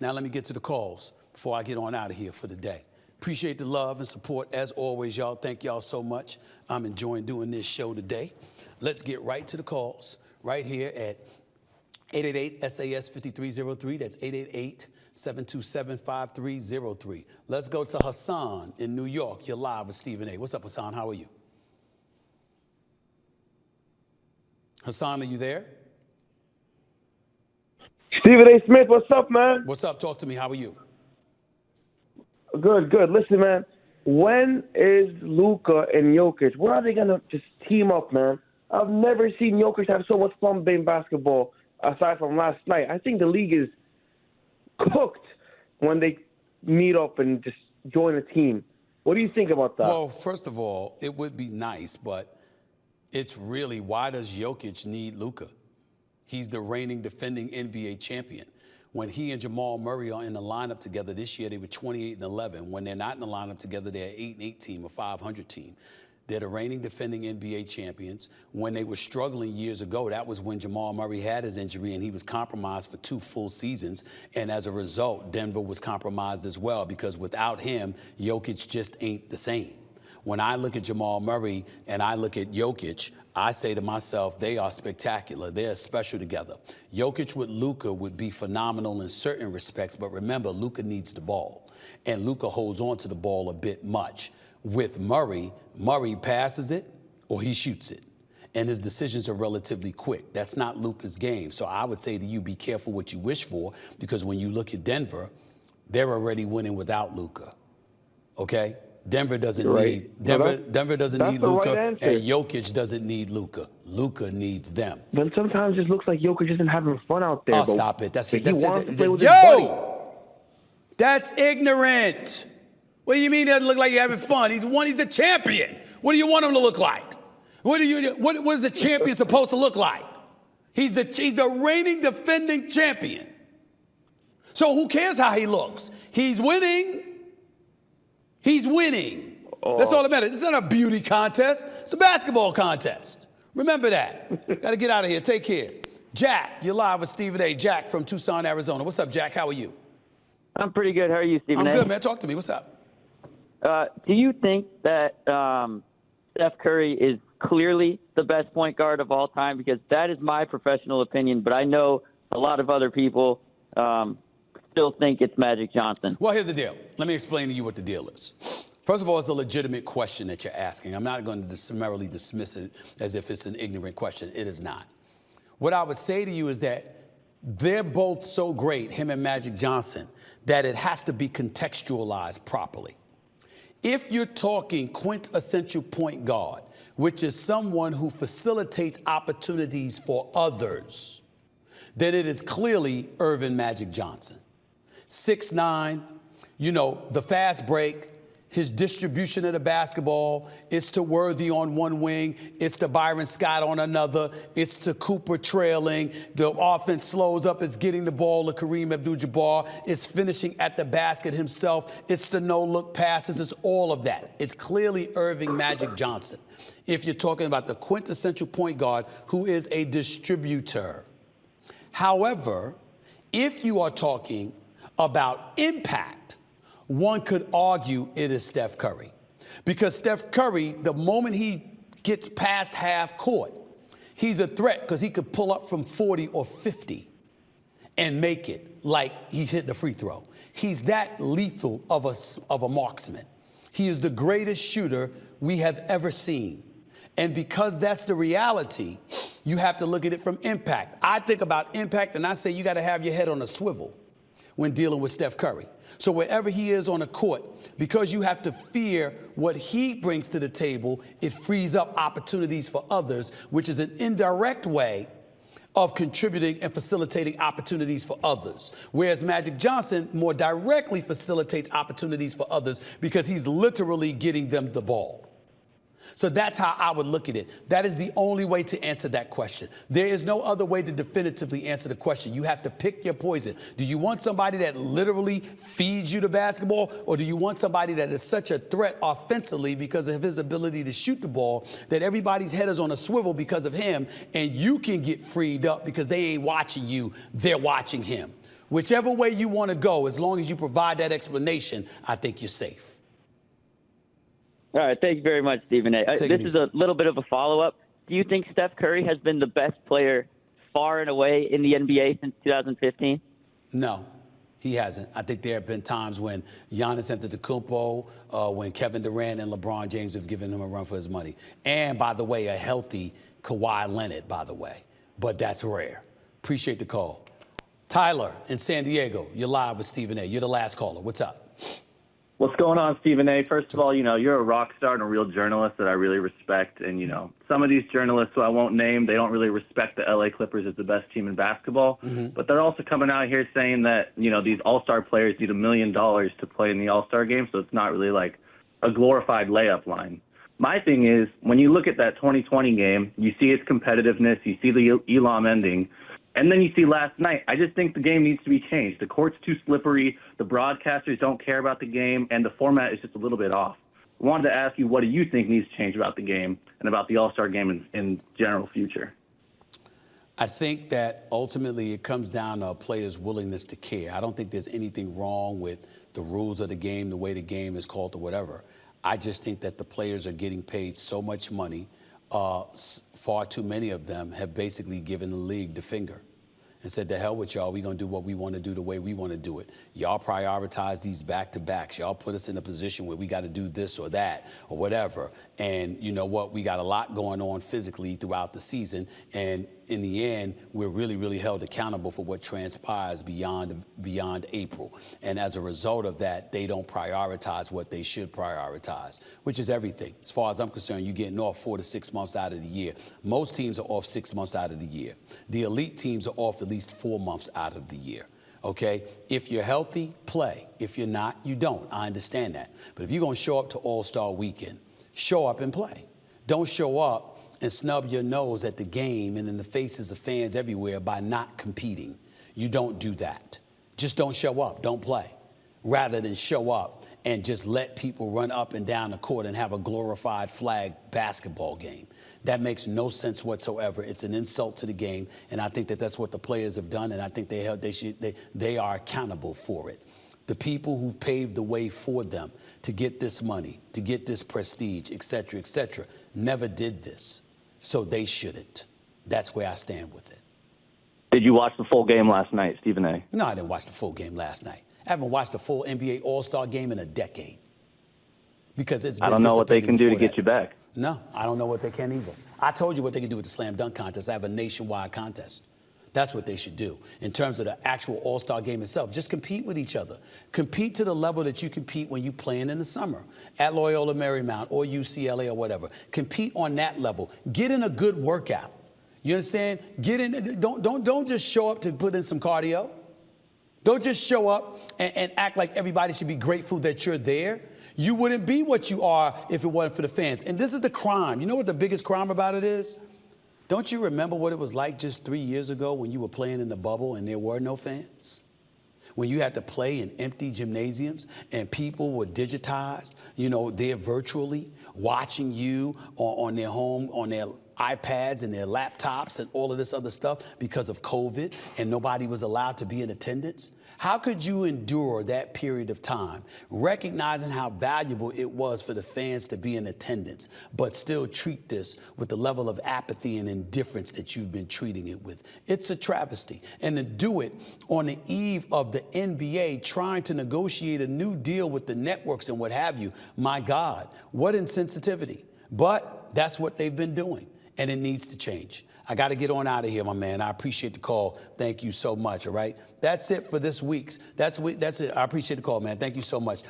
Now let me get to the calls before I get on out of here for the day. Appreciate the love and support as always, y'all. Thank y'all so much. I'm enjoying doing this show today. Let's get right to the calls right here at 888-SAS-5303. That's 888-727-5303. Let's go to Hassan in New York. You're live with Stephen A. What's up, Hassan? How are you? Hassan, are you there? Stephen A. Smith, what's up, man? What's up? Talk to me. How are you? Good, good. Listen, man, when is Luka and Jokic, when are they going to just team up, man? I've never seen Jokic have so much fun playing basketball aside from last night. I think the league is cooked when they meet up and just join a team. What do you think about that? Well, first of all, it would be nice, but it's really, why does Jokic need Luka? He's the reigning, defending NBA champion. When he and Jamal Murray are in the lineup together this year, they were 28-11. When they're not in the lineup together, they're an 8-8 team, a 500 team. They're the reigning, defending NBA champions. When they were struggling years ago, that was when Jamal Murray had his injury and he was compromised for 2 full seasons. And as a result, Denver was compromised as well, because without him, Jokic just ain't the same. When I look at Jamal Murray and I look at Jokic, I say to myself, they are spectacular. They're special together. Jokic with Luka would be phenomenal in certain respects, but remember, Luka needs the ball, and Luka holds on to the ball a bit much. With Murray, Murray passes it or he shoots it, and his decisions are relatively quick. That's not Luka's game. So I would say to you, be careful what you wish for, because when you look at Denver, they're already winning without Luka, okay? Denver doesn't need Denver doesn't need Luka, and Jokic doesn't need Luka. Luka needs them. But sometimes it just looks like Jokic isn't having fun out there. Oh, stop it. That's it. That's ignorant. What do you mean it doesn't look like you're having fun? He's the champion. What do you want him to look like? What is the champion supposed to look like? He's the reigning, defending champion. So who cares how he looks? He's winning. He's winning. Oh. That's all that matters. It's not a beauty contest. It's a basketball contest. Remember that. Got to get out of here. Take care. Jack, you're live with Stephen A. Jack from Tucson, Arizona. What's up, Jack? How are you? I'm pretty good. How are you, Stephen A? I'm good, man. Talk to me. What's up? Do you think that Steph Curry is clearly the best point guard of all time? Because that is my professional opinion, but I know a lot of other people still think it's Magic Johnson. Well, here's the deal. Let me explain to you what the deal is. First of all, it's a legitimate question that you're asking. I'm not going to summarily dismiss it as if it's an ignorant question. It is not. What I would say to you is that they're both so great, him and Magic Johnson, that it has to be contextualized properly. If you're talking quintessential point guard, which is someone who facilitates opportunities for others, then it is clearly Earvin Magic Johnson. 6'9", the fast break, his distribution of the basketball, it's to Worthy on one wing, it's to Byron Scott on another, it's to Cooper trailing, the offense slows up, it's getting the ball to Kareem Abdul-Jabbar, it's finishing at the basket himself, it's the no-look passes, it's all of that. It's clearly Earvin Magic Johnson. If you're talking about the quintessential point guard who is a distributor. However, if you are talking about impact, one could argue it is Steph Curry. Because Steph Curry, the moment he gets past half court, he's a threat because he could pull up from 40 or 50 and make it like he's hit the free throw. He's that lethal of a marksman. He is the greatest shooter we have ever seen. And because that's the reality, you have to look at it from impact. I think about impact and I say you got to have your head on a swivel when dealing with Steph Curry. So wherever he is on the court, because you have to fear what he brings to the table, it frees up opportunities for others, which is an indirect way of contributing and facilitating opportunities for others. Whereas Magic Johnson more directly facilitates opportunities for others because he's literally getting them the ball. So that's how I would look at it. That is the only way to answer that question. There is no other way to definitively answer the question. You have to pick your poison. Do you want somebody that literally feeds you the basketball, or do you want somebody that is such a threat offensively because of his ability to shoot the ball that everybody's head is on a swivel because of him, and you can get freed up because they ain't watching you, they're watching him? Whichever way you want to go, as long as you provide that explanation, I think you're safe. All right. Thank you very much, Stephen A. This is a little bit of a follow-up. Do you think Steph Curry has been the best player far and away in the NBA since 2015? No, he hasn't. I think there have been times when Giannis Antetokounmpo, when Kevin Durant and LeBron James have given him a run for his money. And, by the way, a healthy Kawhi Leonard, by the way. But that's rare. Appreciate the call. Tyler in San Diego, you're live with Stephen A. You're the last caller. What's up? What's going on, Stephen A? First of all, you're a rock star and a real journalist that I really respect. And, some of these journalists who I won't name, they don't really respect the LA Clippers as the best team in basketball. Mm-hmm. But they're also coming out here saying that, these all-star players need $1 million to play in the all-star game. So it's not really like a glorified layup line. My thing is, when you look at that 2020 game, you see its competitiveness, you see the Elam ending. And then you see last night, I just think the game needs to be changed. The court's too slippery, the broadcasters don't care about the game, and the format is just a little bit off. I wanted to ask you, what do you think needs to change about the game and about the All-Star game in general future? I think that ultimately it comes down to a player's willingness to care. I don't think there's anything wrong with the rules of the game, the way the game is called or whatever. I just think that the players are getting paid so much money. Far too many of them have basically given the league the finger and said, to hell with y'all, we're going to do what we want to do the way we want to do it. Y'all prioritize these back-to-backs. Y'all put us in a position where we got to do this or that or whatever. And you know what? We got a lot going on physically throughout the season. And in the end, we're really, really held accountable for what transpires beyond April. And as a result of that, they don't prioritize what they should prioritize, which is everything. As far as I'm concerned, you're getting off 4 to 6 months out of the year. Most teams are off 6 months out of the year. The elite teams are off at least 4 months out of the year. Okay? If you're healthy, play. If you're not, you don't. I understand that. But if you're going to show up to All-Star Weekend, show up and play. Don't show up and snub your nose at the game and in the faces of fans everywhere by not competing. You don't do that. Just don't show up. Don't play. Rather than show up and just let people run up and down the court and have a glorified flag basketball game. That makes no sense whatsoever. It's an insult to the game, and I think that that's what the players have done, and I think they are accountable for it. The people who paved the way for them to get this money, to get this prestige, et cetera, never did this. So they shouldn't. That's where I stand with it. Did you watch the full game last night, Stephen A? No, I didn't watch the full game last night. I haven't watched a full NBA All-Star game in a decade. Because it's been I don't know what they can do to get you back. No, I don't know what they can either. I told you what they can do with the slam dunk contest. I have a nationwide contest. That's what they should do. In terms of the actual All-Star game itself, just compete with each other. Compete to the level that you compete when you're playing in the summer at Loyola Marymount or UCLA or whatever. Compete on that level. Get in a good workout. You understand? Get in. Don't just show up to put in some cardio. Don't just show up and act like everybody should be grateful that you're there. You wouldn't be what you are if it wasn't for the fans. And this is the crime. You know what the biggest crime about it is? Don't you remember what it was like just 3 years ago when you were playing in the bubble and there were no fans? When you had to play in empty gymnasiums and people were digitized, they're virtually watching you on their home, on their iPads and their laptops and all of this other stuff because of COVID and nobody was allowed to be in attendance? How could you endure that period of time, recognizing how valuable it was for the fans to be in attendance, but still treat this with the level of apathy and indifference that you've been treating it with? It's a travesty. And to do it on the eve of the NBA trying to negotiate a new deal with the networks and what have you, my God, what insensitivity. But that's what they've been doing, and it needs to change. I got to get on out of here, my man. I appreciate the call. Thank you so much, all right? That's it for this week's. That's it. I appreciate the call, man. Thank you so much.